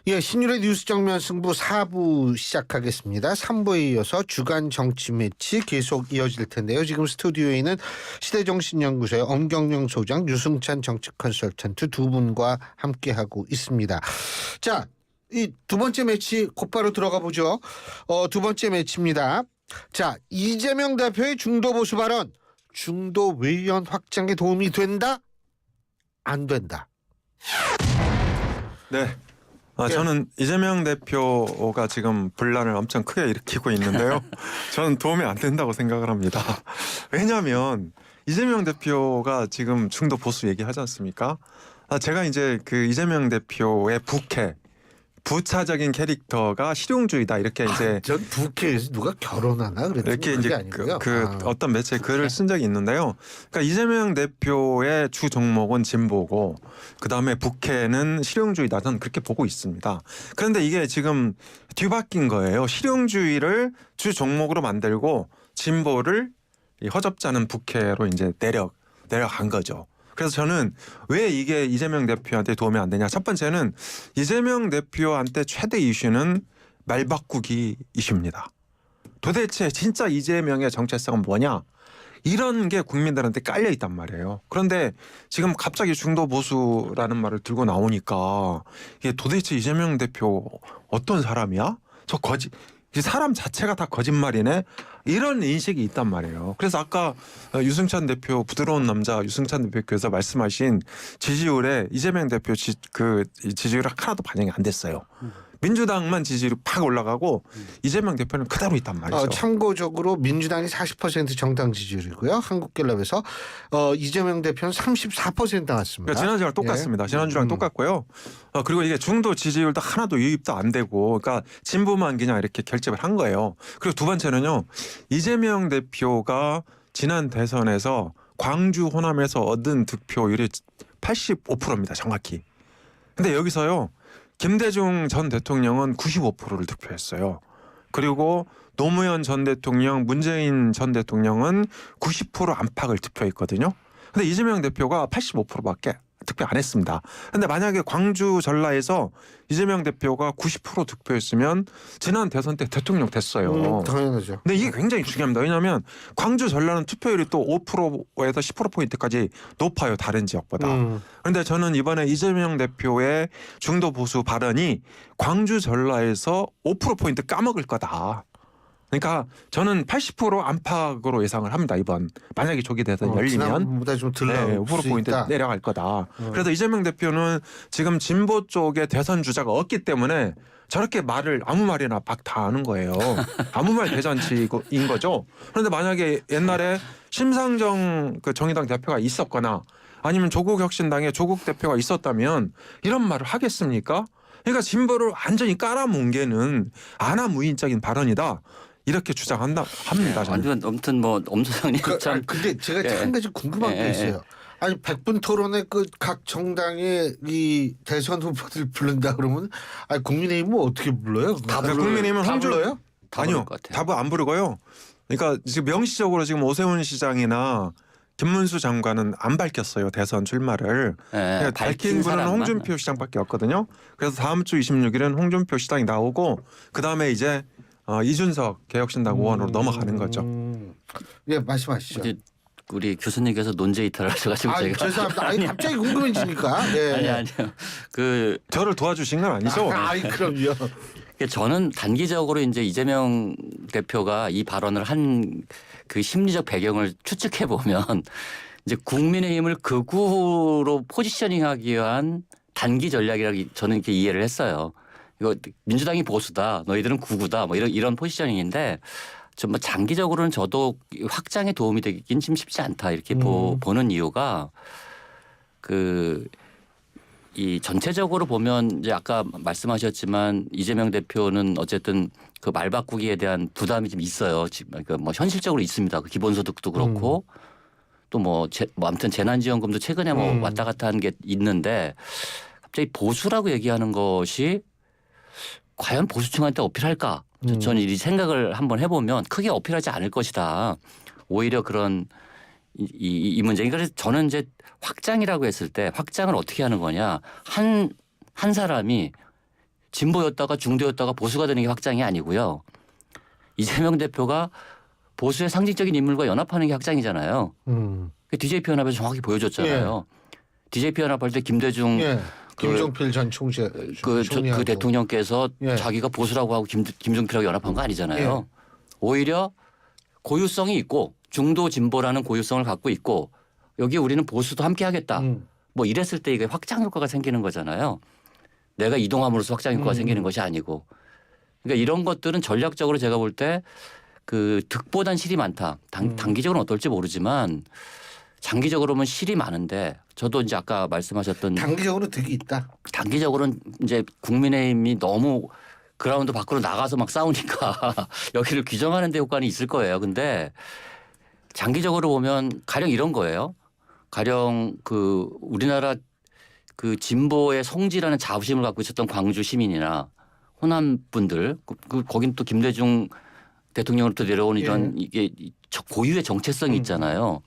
예, 신율의 뉴스 정면 승부 4부 시작하겠습니다. 3부에 이어서 주간 정치 매치 계속 이어질 텐데요. 지금 스튜디오에 있는 시대정신연구소의 엄경영 소장, 유승찬 정치 컨설턴트 두 분과 함께하고 있습니다. 자, 이 두 번째 매치 곧바로 들어가 보죠. 두 번째 매치입니다. 자, 이재명 대표의 중도 보수 발언, 중도 외연 확장에 도움이 된다? 안 된다? 네. 저는 이재명 대표가 지금 분란을 엄청 크게 일으키고 있는데요. 저는 도움이 안 된다고 생각을 합니다. 왜냐하면 이재명 대표가 지금 중도 보수 얘기하지 않습니까? 제가 이제 그 이재명 대표의 부차적인 캐릭터가 실용주의다 이렇게 이제 전 북해에서 누가 결혼하나 그랬더니 이렇게 그게 이제 아니고요. 어떤 매체에 글을 쓴 적이 있는데요. 그러니까 이재명 대표의 주 종목은 진보고 그다음에 북해는 실용주의다. 저는 그렇게 보고 있습니다. 그런데 이게 지금 뒤바뀐 거예요. 실용주의를 주 종목으로 만들고 진보를 이 허접잖은 북해로 이제 내려간 거죠. 그래서 저는 왜 이게 이재명 대표한테 도움이 안 되냐. 첫 번째는 이재명 대표한테 최대 이슈는 말 바꾸기 이슈입니다. 도대체 진짜 이재명의 정체성은 뭐냐. 이런 게 국민들한테 깔려 있단 말이에요. 그런데 지금 갑자기 중도 보수라는 말을 들고 나오니까 이게 도대체 이재명 대표 어떤 사람이야? 이 사람 자체가 다 거짓말이네. 이런 인식이 있단 말이에요. 그래서 아까 유승찬 대표 부드러운 남자 유승찬 대표께서 말씀하신 지지율에 이재명 대표 지지율이 하나도 반영이 안 됐어요. 민주당만 지지율이 팍 올라가고 이재명 대표는 그대로 있단 말이죠. 참고적으로 민주당이 40% 정당 지지율이고요. 한국갤럽에서 이재명 대표는 34% 나왔습니다. 그러니까 지난주랑 똑같습니다. 지난주랑 똑같고요. 그리고 이게 중도 지지율도 하나도 유입도 안 되고 그러니까 진보만 그냥 이렇게 결집을 한 거예요. 그리고 두 번째는요. 이재명 대표가 지난 대선에서 광주 호남에서 얻은 득표율이 85%입니다. 정확히. 근데 여기서요. 김대중 전 대통령은 95%를 득표했어요. 그리고 노무현 전 대통령, 문재인 전 대통령은 90% 안팎을 득표했거든요. 근데 이재명 대표가 85%밖에 득표 안 했습니다. 근데 만약에 광주 전라에서 이재명 대표가 90% 득표했으면 지난 대선 때 대통령 됐어요. 당연하죠. 근데 이게 굉장히 중요합니다. 왜냐하면 광주 전라는 투표율이 또 5%에서 10%포인트까지 높아요. 다른 지역보다. 그런데 저는 이번에 이재명 대표의 중도 보수 발언이 광주 전라에서 5%포인트 까먹을 거다. 그러니까 저는 80% 안팎으로 예상을 합니다. 이번 만약에 조기 대선 열리면 지난번보다 좀 덜 나올 5%포인트 내려갈 거다. 그래서 이재명 대표는 지금 진보 쪽에 대선 주자가 없기 때문에 저렇게 말을 아무 말이나 막 다 하는 거예요. 아무 말 대잔치인 거죠. 그런데 만약에 옛날에 심상정 그 정의당 대표가 있었거나 아니면 조국혁신당의 조국 대표가 있었다면 이런 말을 하겠습니까? 그러니까 진보를 완전히 깔아뭉개는 아나무인적인 발언이다. 이렇게 주장합니다. 완전 아무튼 뭐 엄 소장님 참. 근데 제가 한 가지 궁금한 게 있어요. 아니 100분 토론에 그 각 정당의 이 대선 후보들 부른다 그러면 아니 국민의힘은 어떻게 불러요? 국민의힘은 다 불러요? 아니요. 답을 안 부르고요. 그러니까 지금 명시적으로 지금 오세훈 시장이나 김문수 장관은 안 밝혔어요. 대선 출마를. 밝힌 분은 홍준표 시장밖에 없거든요. 그래서 다음 주 26일은 홍준표 시장이 나오고 그다음에 이제 이준석 개혁신당 의원으로 넘어가는 거죠. 예, 말씀하시죠. 우리 교수님께서 논제 이탈을 하셔가지고 제가 죄송합니다. 아니 갑자기 궁금해지니까. 예. 아니요. 저를 도와주신 건 아니죠? 그럼요. 저는 단기적으로 이제 이재명 대표가 이 발언을 한 그 심리적 배경을 추측해 보면 이제 국민의힘을 극우로 포지셔닝하기 위한 단기 전략이라고 저는 이렇게 이해를 했어요. 이거 민주당이 보수다, 너희들은 극우다, 뭐 이런 포지셔닝인데 좀 뭐 장기적으로는 저도 확장에 도움이 되긴 좀 쉽지 않다 이렇게 보는 이유가 이 전체적으로 보면 이제 아까 말씀하셨지만 이재명 대표는 어쨌든 그 말 바꾸기에 대한 부담이 좀 있어요. 그러니까 뭐 현실적으로 있습니다. 그 기본소득도 그렇고 또 뭐 아무튼 재난지원금도 최근에 뭐 왔다 갔다 한 게 있는데 갑자기 보수라고 얘기하는 것이 과연 보수층한테 어필할까? 저는 이 생각을 한번 해보면 크게 어필하지 않을 것이다. 오히려 그런 이 문제. 그래서 저는 이제 확장이라고 했을 때 확장을 어떻게 하는 거냐. 한 사람이 진보였다가 중도였다가 보수가 되는 게 확장이 아니고요. 이재명 대표가 보수의 상징적인 인물과 연합하는 게 확장이잖아요. DJP 연합에서 정확히 보여줬잖아요. DJP 연합할 때 김대중 예. 김종필 전 총재 그 총리하고. 대통령께서 예. 자기가 보수라고 하고 김종필하고 연합한 거 아니잖아요. 오히려 고유성이 있고 중도 진보라는 고유성을 갖고 있고 여기 우리는 보수도 함께 하겠다. 뭐 이랬을 때 이게 확장 효과가 생기는 거잖아요. 내가 이동함으로써 확장 효과가 생기는 것이 아니고. 그러니까 이런 것들은 전략적으로 제가 볼 때 그 득보단 실이 많다. 단기적으로는 어떨지 모르지만 장기적으로 보면 실이 많은데 저도 이제 아까 말씀하셨던 단기적으로 득이 있다. 단기적으로는 이제 국민의힘이 너무 그라운드 밖으로 나가서 막 싸우니까 여기를 규정하는 데 효과는 있을 거예요. 근데 장기적으로 보면 가령 이런 거예요. 가령 그 우리나라 그 진보의 성지라는 자부심을 갖고 있었던 광주 시민이나 호남 분들 거긴 또 김대중 대통령으로부터 내려온 이런 이게 고유의 정체성이 있잖아요.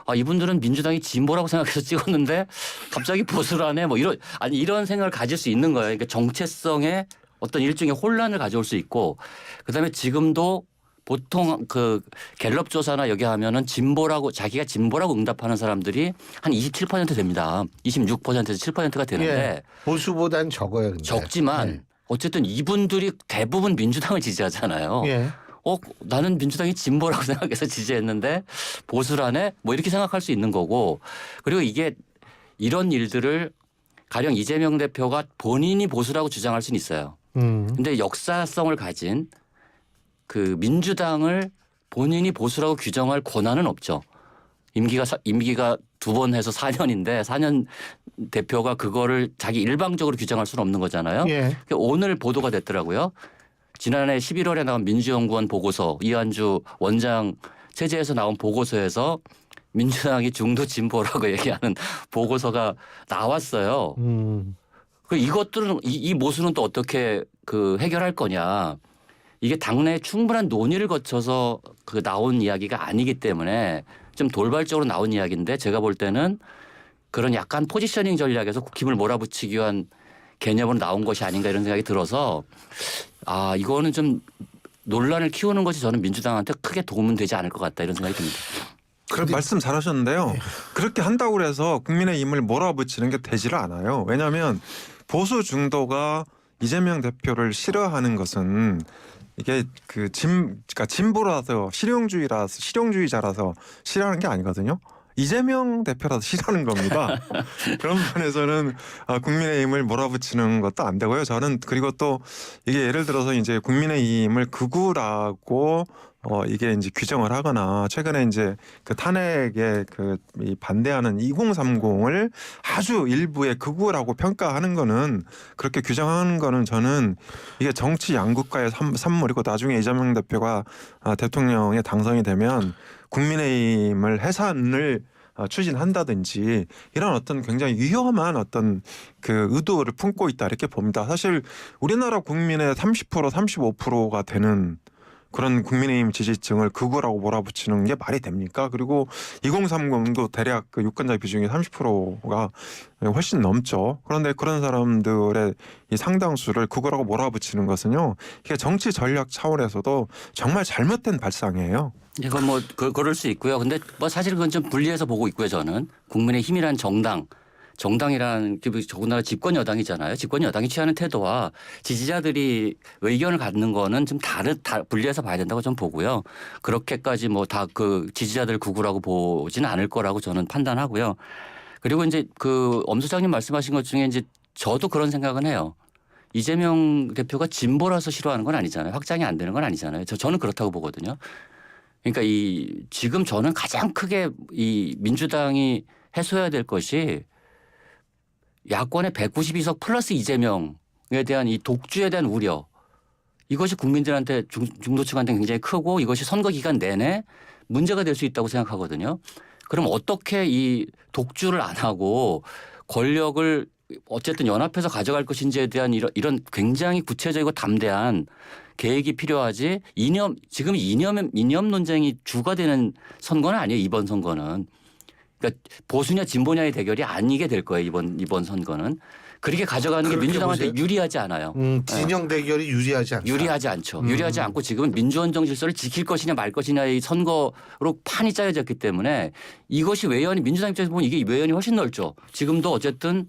아, 이분들은 민주당이 진보라고 생각해서 찍었는데 갑자기 보수를 하네 뭐 이런 생각을 가질 수 있는 거예요. 그러니까 정체성에 어떤 일종의 혼란을 가져올 수 있고 그다음에 지금도 보통 그 갤럽 조사나 여기 하면은 자기가 진보라고 응답하는 사람들이 한 27% 됩니다. 26%에서 7%가 되는데 예. 보수보단 적어요. 근데. 적지만 어쨌든 이분들이 대부분 민주당을 지지하잖아요. 예. 나는 민주당이 진보라고 생각해서 지지했는데 보수라네? 뭐 이렇게 생각할 수 있는 거고 그리고 이게 이런 일들을 가령 이재명 대표가 본인이 보수라고 주장할 수는 있어요. 근데 역사성을 가진 그 민주당을 본인이 보수라고 규정할 권한은 없죠. 임기가 2번 해서 4년인데 4년 대표가 그거를 자기 일방적으로 규정할 수는 없는 거잖아요. 예. 오늘 보도가 됐더라고요. 지난해 11월에 나온 민주연구원 보고서 이한주 원장 체제에서 나온 보고서에서 민주당이 중도 진보라고 얘기하는 보고서가 나왔어요. 그 이것들은 이 모순은 또 어떻게 그 해결할 거냐. 이게 당내에 충분한 논의를 거쳐서 그 나온 이야기가 아니기 때문에 좀 돌발적으로 나온 이야기인데 제가 볼 때는 그런 약간 포지셔닝 전략에서 국힘을 몰아붙이기 위한 개념으로 나온 것이 아닌가 이런 생각이 들어서 아 이거는 좀 논란을 키우는 것이 저는 민주당한테 크게 도움은 되지 않을 것 같다 이런 생각이 듭니다. 그런 말씀 잘하셨는데요. 그렇게 한다고 해서 국민의힘을 몰아붙이는 게 되지를 않아요. 왜냐하면 보수 중도가 이재명 대표를 싫어하는 것은 이게 그러니까 진보라서 실용주의자라서 싫어하는 게 아니거든요. 이재명 대표라도 싫어하는 겁니다. 그런 면에서는 국민의힘을 몰아붙이는 것도 안 되고요. 저는 그리고 또 이게 예를 들어서 이제 국민의힘을 극우라고 이게 이제 규정을 하거나 최근에 이제 그 탄핵에 이 반대하는 2030을 아주 일부의 극우라고 평가하는 거는 그렇게 규정하는 거는 저는 이게 정치 양극화의 산물이고 나중에 이재명 대표가 대통령에 당선이 되면 국민의힘을 해산을 추진한다든지 이런 어떤 굉장히 위험한 어떤 그 의도를 품고 있다 이렇게 봅니다. 사실 우리나라 국민의 30% 35%가 되는 그런 국민의힘 지지층을 극우라고 몰아붙이는 게 말이 됩니까? 그리고 2030도 대략 그 유권자 비중이 30%가 훨씬 넘죠. 그런데 그런 사람들의 이 상당수를 극우라고 몰아붙이는 것은요. 이게 정치 전략 차원에서도 정말 잘못된 발상이에요. 이건 뭐 그럴 수 있고요. 근데 뭐 사실 그건 좀 분리해서 보고 있고요. 저는 국민의힘이란 정당이라는 더군다나 집권 여당이잖아요. 집권 여당이 취하는 태도와 지지자들이 의견을 갖는 거는 좀 분리해서 봐야 된다고 좀 보고요. 그렇게까지 뭐 다 그 지지자들 극우라고 보지는 않을 거라고 저는 판단하고요. 그리고 이제 그 엄 소장님 말씀하신 것 중에 이제 저도 그런 생각은 해요. 이재명 대표가 진보라서 싫어하는 건 아니잖아요. 확장이 안 되는 건 아니잖아요. 저는 그렇다고 보거든요. 그러니까 지금 저는 가장 크게 이 민주당이 해소해야 될 것이 야권의 192석 플러스 이재명에 대한 이 독주에 대한 우려 이것이 국민들한테 중도층한테 굉장히 크고 이것이 선거 기간 내내 문제가 될 수 있다고 생각하거든요. 그럼 어떻게 이 독주를 안 하고 권력을 어쨌든 연합해서 가져갈 것인지에 대한 이런 굉장히 구체적이고 담대한 계획이 필요하지 지금 이념 논쟁이 주가 되는 선거는 아니에요. 이번 선거는. 그러니까 보수냐 진보냐의 대결이 아니게 될 거예요. 이번 선거는. 그렇게 가져가는 게 그렇게 민주당한테 보세요? 유리하지 않아요. 진영 대결이 유리하지 않다. 유리하지 않죠. 유리하지 않고 지금은 민주헌정 질서를 지킬 것이냐 말 것이냐의 선거로 판이 짜여졌기 때문에 이것이 외연이 민주당 입장에서 보면 이게 외연이 훨씬 넓죠. 지금도 어쨌든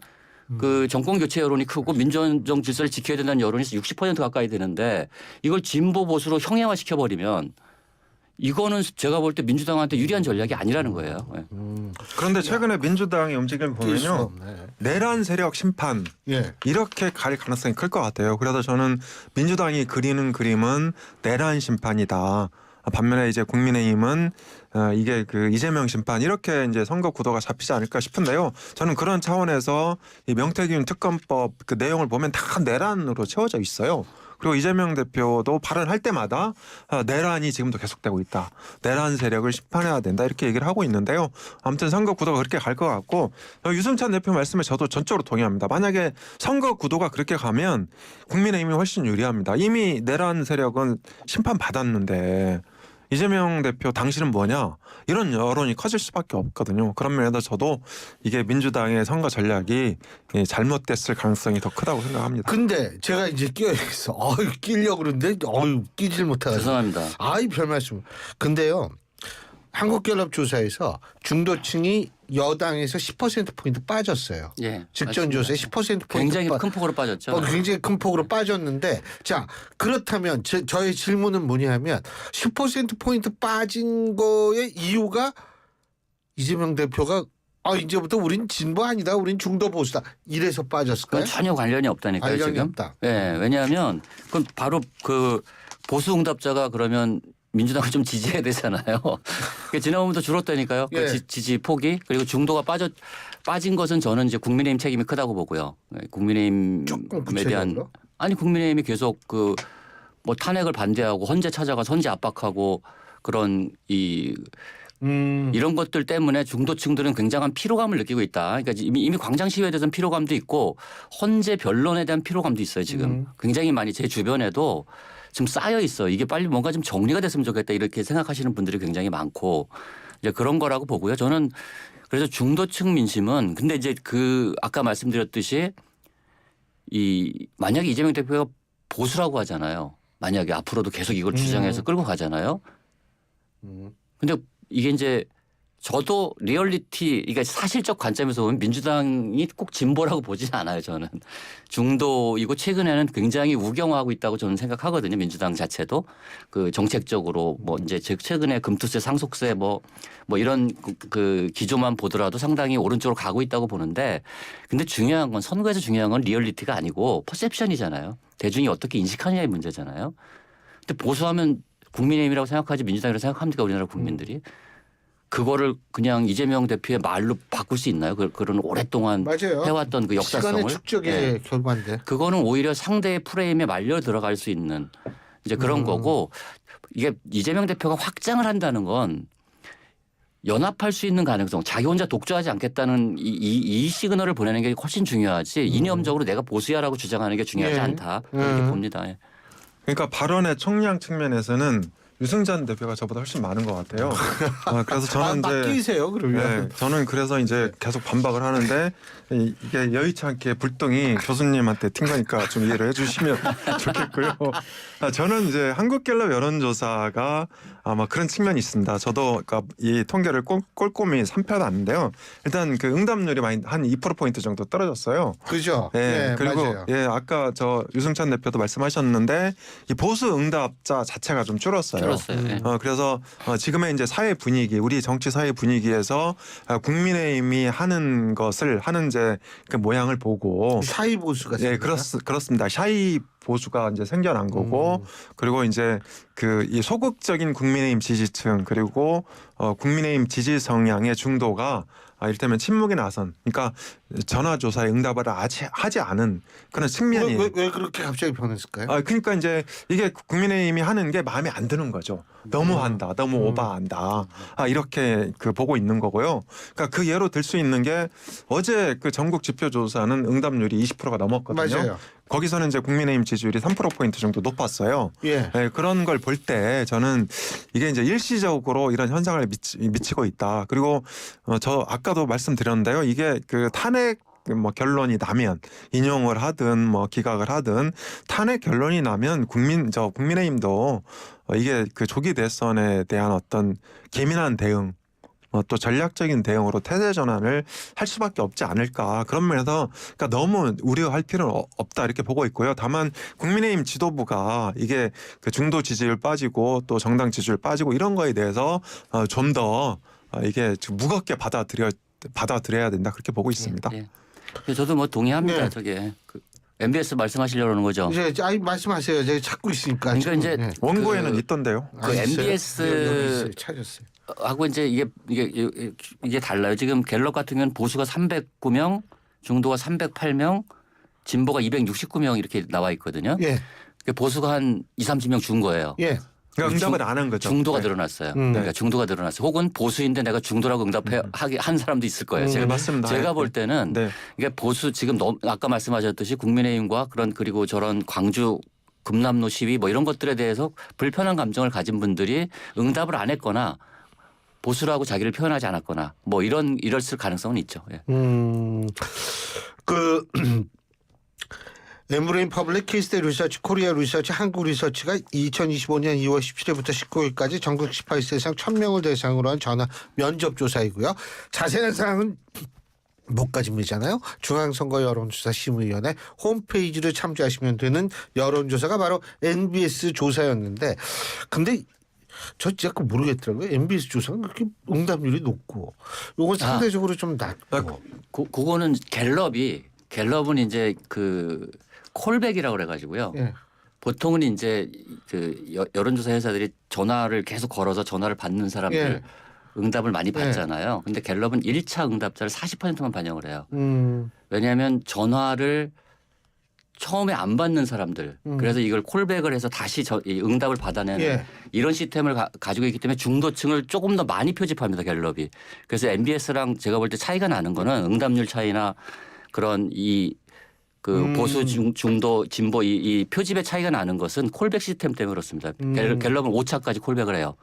그 정권 교체 여론이 크고 민주헌정 질서를 지켜야 된다는 여론이 60% 가까이 되는데 이걸 진보 보수로 형해화 시켜버리면 이거는 제가 볼 때 민주당한테 유리한 전략이 아니라는 거예요. 예. 그런데 최근에 민주당의 움직임을 뛸 수가 보면요. 없네. 내란 세력 심판 예. 이렇게 갈 가능성이 클 것 같아요. 그래서 저는 민주당이 그리는 그림은 내란 심판이다. 반면에 이제 국민의힘은 이게 그 이재명 심판 이렇게 이제 선거 구도가 잡히지 않을까 싶은데요. 저는 그런 차원에서 이 명태균 특검법 그 내용을 보면 다 내란으로 채워져 있어요. 그리고 이재명 대표도 발언할 때마다 내란이 지금도 계속되고 있다. 내란 세력을 심판해야 된다. 이렇게 얘기를 하고 있는데요. 아무튼 선거 구도가 그렇게 갈 것 같고 유승찬 대표 말씀에 저도 전적으로 동의합니다. 만약에 선거 구도가 그렇게 가면 국민의힘이 훨씬 유리합니다. 이미 내란 세력은 심판받았는데 이재명 대표 당신은 뭐냐 이런 여론이 커질 수밖에 없거든요. 그런 면에서 저도 이게 민주당의 선거 전략이 잘못됐을 가능성이 더 크다고 생각합니다. 근데 제가 이제 끼어있어. 끼려고 그러는데 끼질 못하고. 죄송합니다. 별 말씀. 근데요. 한국갤럽 조사에서 중도층이 여당에서 10%포인트 빠졌어요. 예. 직전 조사에 10%포인트 굉장히 큰 폭으로 빠졌죠. 굉장히 큰 폭으로 빠졌는데 자 그렇다면 저의 질문은 뭐냐면 10%포인트 빠진 거의 이유가 이재명 대표가 이제부터 우린 진보 아니다. 우린 중도 보수다. 이래서 빠졌을까요? 그건 전혀 관련이 없다니까요. 관련이 지금. 없다. 예, 왜냐하면 그건 바로 그 보수 응답자가 그러면 민주당을 좀 지지해야 되잖아요. 지난번부터 줄었다니까요. 예. 그 지지 폭이. 그리고 중도가 빠진 것은 저는 이제 국민의힘 책임이 크다고 보고요. 국민의힘에 조금 대한 구체적으로? 국민의힘이 계속 그 뭐 탄핵을 반대하고 헌재 찾아가서 헌재 압박하고 그런 이런 것들 때문에 중도층들은 굉장한 피로감을 느끼고 있다. 그러니까 이미 광장 시위에 대해서는 피로감도 있고 헌재 변론에 대한 피로감도 있어요. 지금 굉장히 많이 제 주변에도 지금 쌓여 있어. 이게 빨리 뭔가 좀 정리가 됐으면 좋겠다 이렇게 생각하시는 분들이 굉장히 많고 이제 그런 거라고 보고요. 저는 그래서 중도층 민심은 근데 이제 그 아까 말씀드렸듯이 만약에 이재명 대표가 보수라고 하잖아요. 만약에 앞으로도 계속 이걸 주장해서 끌고 가잖아요. 근데 이게 이제 저도 리얼리티, 그러니까 사실적 관점에서 보면 민주당이 꼭 진보라고 보지는 않아요. 저는 중도이고 최근에는 굉장히 우경화하고 있다고 저는 생각하거든요. 민주당 자체도 그 정책적으로 뭐 이제 최근에 금투세, 상속세 뭐 이런 그 기조만 보더라도 상당히 오른쪽으로 가고 있다고 보는데, 근데 중요한 건 선거에서 중요한 건 리얼리티가 아니고 퍼셉션이잖아요. 대중이 어떻게 인식하느냐의 문제잖아요. 근데 보수하면 국민의힘이라고 생각하지 민주당이라고 생각합니까 우리나라 국민들이? 그거를 그냥 이재명 대표의 말로 바꿀 수 있나요? 그런 오랫동안 맞아요. 해왔던 그 역사성을. 시간의 축적의 결과인데. 그거는 오히려 상대의 프레임에 말려 들어갈 수 있는 이제 그런 거고, 이게 이재명 대표가 확장을 한다는 건 연합할 수 있는 가능성, 자기 혼자 독주하지 않겠다는 이 시그널을 보내는 게 훨씬 중요하지 이념적으로 내가 보수야라고 주장하는 게 중요하지 예. 않다 이렇게 봅니다. 예. 그러니까 발언의 총량 측면에서는 유승찬 대표가 저보다 훨씬 많은 것 같아요. 그래서 저는 이제 맡기세요 그러면. 저는 그래서 이제 계속 반박을 하는데 이게 여의치 않게 불똥이 교수님한테 튄 거니까 좀 이해를 해주시면 좋겠고요. 저는 이제 한국갤럽 여론조사가 아마 그런 측면이 있습니다. 저도 그러니까 이 통계를 꼼꼼히 살펴봤는데요. 일단 그 응답률이 많이 한 2%포인트 정도 떨어졌어요. 그죠. 네, 그리고 맞아요. 아까 저 유승찬 대표도 말씀하셨는데 이 보수 응답자 자체가 좀 줄었어요. 예. 그래서 지금의 이제 사회 분위기, 우리 정치 사회 분위기에서 국민의힘이 하는 것을 하는 이제 그 모양을 보고 샤이 보수가 그렇습니다. 샤이 보수가 이제 생겨난 거고, 그리고 이제 그 이 소극적인 국민의힘 지지층 그리고 국민의힘 지지 성향의 중도가 이를테면 침묵의 나선, 그러니까 전화조사에 응답을 하지 않은 그런 측면이. 왜 그렇게 갑자기 변했을까요? 그러니까 이제 이게 국민의힘이 하는 게 마음에 안 드는 거죠. 너무한다, 너무 오버한다, 이렇게 그 보고 있는 거고요. 그러니까 그 예로 들 수 있는 게 어제 그 전국 지표조사는 응답률이 20%가 넘었거든요. 맞아요. 거기서는 이제 국민의힘 지지율이 3%포인트 정도 높았어요. 예. 네, 그런 걸 볼 때 저는 이게 이제 일시적으로 이런 현상을 미치고 있다. 그리고 저 아까도 말씀드렸는데요. 이게 그 탄핵 뭐 결론이 나면 인용을 하든 뭐 기각을 하든 탄핵 결론이 나면 국민의힘도 이게 그 조기 대선에 대한 어떤 계민한 대응 또 전략적인 대응으로 태세 전환을 할 수밖에 없지 않을까 그런 면에서 그러니까 너무 우려할 필요는 없다 이렇게 보고 있고요. 다만 국민의힘 지도부가 이게 그 중도 지지율 빠지고 또 정당 지지율 빠지고 이런 거에 대해서 좀 더 이게 좀 무겁게 받아들여야 된다 그렇게 보고 있습니다. 예, 예. 저도 뭐 동의합니다. 네. 저게 MBS 말씀하시려는 거죠. 이제 말씀하세요. 제가 찾고 있으니까. 그러니까 지금. 이제 네. 원고에는 있던데요. 그 있어요? MBS 여기 있어요. 찾았어요. 하고 이제 이게 달라요. 지금 갤럽 같은 경우는 보수가 309명, 중도가 308명, 진보가 269명 이렇게 나와 있거든요. 예, 보수가 한 20-30명 준 거예요. 예. 그러니까 응답을 안 한 거죠. 중도가 네. 늘어났어요. 네. 그러니까 중도가 늘어났어요. 혹은 보수인데 내가 중도라고 응답하게 한 사람도 있을 거예요. 네, 맞습니다. 제가 볼 때는 네. 이게 보수 지금 아까 말씀하셨듯이 국민의힘과 그리고 저런 광주 금남로 시위 뭐 이런 것들에 대해서 불편한 감정을 가진 분들이 응답을 안 했거나 보수라고 자기를 표현하지 않았거나 뭐 이랬을 가능성은 있죠. 예. 그 엠브레인 퍼블릭 키스대 리서치 코리아 리서치 한국 리서치가 2025년 2월 17일부터 19일까지 전국 18세 이상 1000명을 대상으로 한 전화 면접 조사이고요. 자세한 사항은 못 가집니잖아요. 중앙선거 여론조사 심의위원회 홈페이지를 참조하시면 되는 여론조사가 바로 NBS 조사였는데 근데 저 약간 모르겠더라고요. MBS 조사는 그렇게 응답률이 높고 요건 상대적으로 좀 낮고. 그거는 갤럽은 이제 그 콜백이라고 그래가지고요. 예. 보통은 이제 그 여론조사 회사들이 전화를 계속 걸어서 전화를 받는 사람들 예. 응답을 많이 받잖아요. 근데 갤럽은 1차 응답자를 40%만 반영을 해요. 왜냐하면 전화를 처음에 안 받는 사람들 그래서 이걸 콜백을 해서 다시 이 응답을 받아내는 예. 이런 시스템을 가지고 있기 때문에 중도층을 조금 더 많이 표집합니다. 갤럽이. 그래서 MBS랑 제가 볼 때 차이가 나는 거는 응답률 차이나 그런 보수 중도 진보 이 표집의 차이가 나는 것은 콜백 시스템 때문에 그렇습니다. 갤럽은 5차까지 콜백을 해요.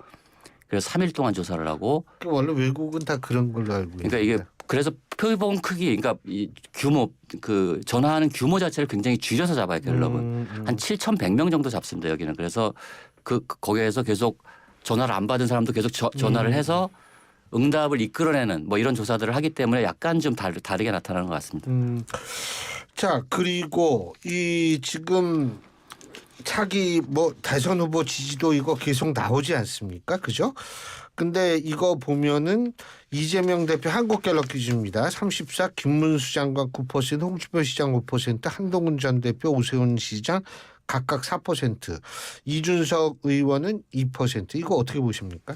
그래서 3일 동안 조사를 하고. 원래 외국은 다 그런 걸로 알고 있는데. 그러니까 이게 그래서 표본 크기, 그러니까 이 규모 그 전화하는 규모 자체를 굉장히 줄여서 잡아요. 갤럽은 한 7,100명 정도 잡습니다. 여기는 그래서 거기에서 계속 전화를 안 받은 사람도 계속 전화를 해서 응답을 이끌어내는 뭐 이런 조사들을 하기 때문에 약간 좀 다르게 나타나는 것 같습니다. 자 그리고 이 지금 차기 뭐 대선 후보 지지도 이거 계속 나오지 않습니까? 그죠? 근데 이거 보면은 이재명 대표 한국갤럽 기준입니다. 34, 김문수 장관 9%, 홍준표 시장 5%, 한동훈 전 대표, 오세훈 시장 각각 4%, 이준석 의원은 2%. 이거 어떻게 보십니까?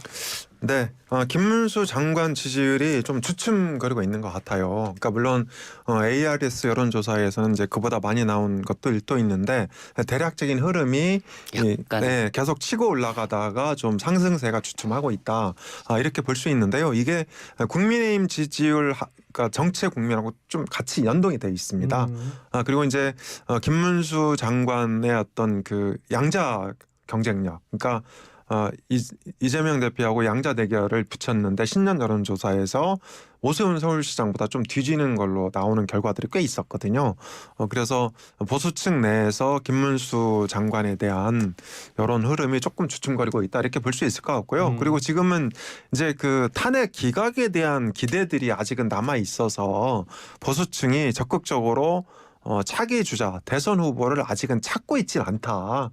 네, 김문수 장관 지지율이 좀 주춤거리고 있는 것 같아요. 그러니까 물론 ARS 여론조사에서는 이제 그보다 많이 나온 것도 있는데 대략적인 흐름이 계속 치고 올라가다가 좀 상승세가 주춤하고 있다. 이렇게 볼 수 있는데요. 이게 국민의힘 지지율 그러니까 정체 국면하고 좀 같이 연동이 돼 있습니다. 그리고 이제 김문수 장관의 어떤 그 양자 경쟁력, 그러니까 이재명 대표하고 양자 대결을 붙였는데 신년 여론조사에서 오세훈 서울시장보다 좀 뒤지는 걸로 나오는 결과들이 꽤 있었거든요. 그래서 보수층 내에서 김문수 장관에 대한 여론 흐름이 조금 주춤거리고 있다 이렇게 볼 수 있을 것 같고요. 그리고 지금은 이제 그 탄핵 기각에 대한 기대들이 아직은 남아 있어서 보수층이 적극적으로 차기 주자 대선 후보를 아직은 찾고 있지 않다.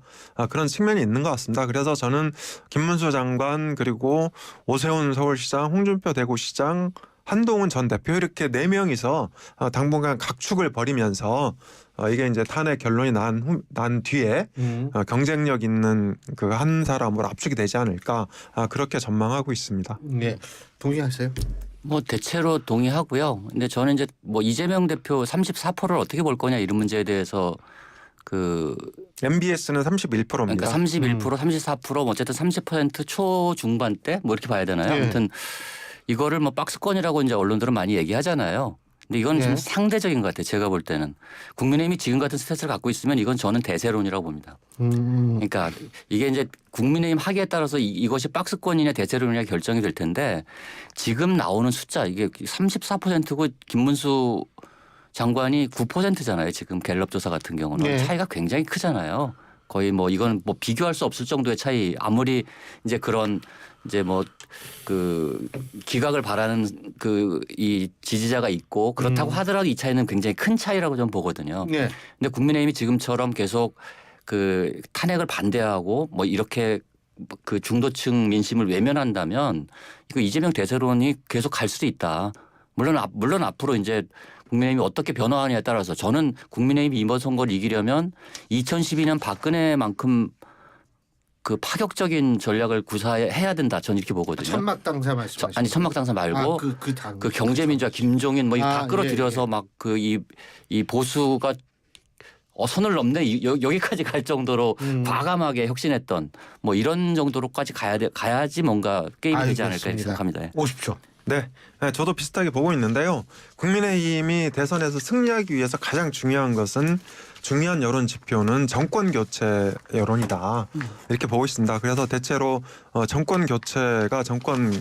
그런 측면이 있는 것 같습니다. 그래서 저는 김문수 장관 그리고 오세훈 서울시장, 홍준표 대구시장, 한동훈 전 대표 이렇게 4명이서 당분간 각축을 벌이면서 이게 이제 탄핵 결론이 난 뒤에 경쟁력 있는 그 한 사람으로 압축이 되지 않을까 그렇게 전망하고 있습니다. 네, 동의하세요? 뭐 대체로 동의하고요. 근데 저는 이제 뭐 이재명 대표 34%를 어떻게 볼 거냐 이런 문제에 대해서 MBS는 31%입니다. 그러니까 31%, 34%, 뭐 어쨌든 30% 초중반대 뭐 이렇게 봐야 되나요? 네. 아무튼 이거를 뭐 박스권이라고 이제 언론들은 많이 얘기하잖아요. 근데 이건 좀 상대적인 것 같아요. 제가 볼 때는 국민의힘이 지금 같은 스탯을 갖고 있으면 이건 저는 대세론이라고 봅니다. 그러니까 이게 이제 국민의힘 하기에 따라서 이것이 박스권이냐 대세론이냐 결정이 될 텐데 지금 나오는 숫자 이게 34%고 김문수 장관이 9%잖아요. 지금 갤럽 조사 같은 경우는 네. 차이가 굉장히 크잖아요. 거의 뭐 이건 뭐 비교할 수 없을 정도의 차이. 아무리 이제 그런 이제 뭐 그 기각을 바라는 그 이 지지자가 있고 그렇다고 하더라도 이 차이는 굉장히 큰 차이라고 저는 보거든요. 네. 근데 국민의힘이 지금처럼 계속 그 탄핵을 반대하고 뭐 이렇게 그 중도층 민심을 외면한다면 이거 이재명 대세론이 계속 갈 수도 있다. 물론 앞으로 이제 국민의힘이 어떻게 변화하느냐에 따라서 저는 국민의힘이 이번 선거를 이기려면 2012년 박근혜만큼 그 파격적인 전략을 구사해야 된다. 저는 이렇게 보거든요. 천막당사 말씀하시는 아니 천막당사 말고 그 경제민주화 김종인 뭐 다 끌어들여서 막 그 이 보수가 선을 넘네 여기까지 갈 정도로 과감하게 혁신했던 뭐 이런 정도로까지 가야지 뭔가 게임이 되지 않을까 이렇게 생각합니다. 오십시오. 네, 저도 비슷하게 보고 있는데요. 국민의힘이 대선에서 승리하기 위해서 가장 중요한 것은 중요한 여론 지표는 정권 교체 여론이다. 이렇게 보고 있습니다. 그래서 대체로 정권 교체가 정권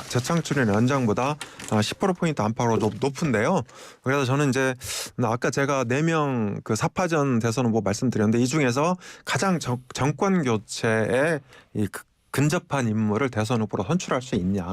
재창출의 연장보다 10%포인트 안팎으로 높은데요. 그래서 저는 이제 아까 제가 4명 그 4파전 대선 후보 말씀드렸는데 이 중에서 가장 정권 교체에 근접한 인물을 대선 후보로 선출할 수 있냐.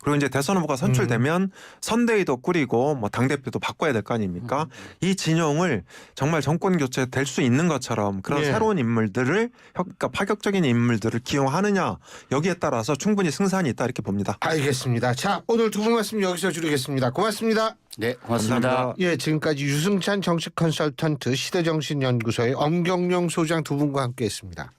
그리고 이제 대선 후보가 선출되면 선대위도 꾸리고 뭐 당대표도 바꿔야 될 거 아닙니까? 이 진영을 정말 정권 교체 될 수 있는 것처럼 그런 네. 새로운 인물들을 그러니까 파격적인 인물들을 기용하느냐 여기에 따라서 충분히 승산이 있다 이렇게 봅니다. 알겠습니다. 자, 오늘 두 분 말씀 여기서 줄이겠습니다. 고맙습니다. 네, 고맙습니다. 감사합니다. 예, 지금까지 유승찬 정책 컨설턴트 시대정신연구소의 엄경영 소장 두 분과 함께했습니다.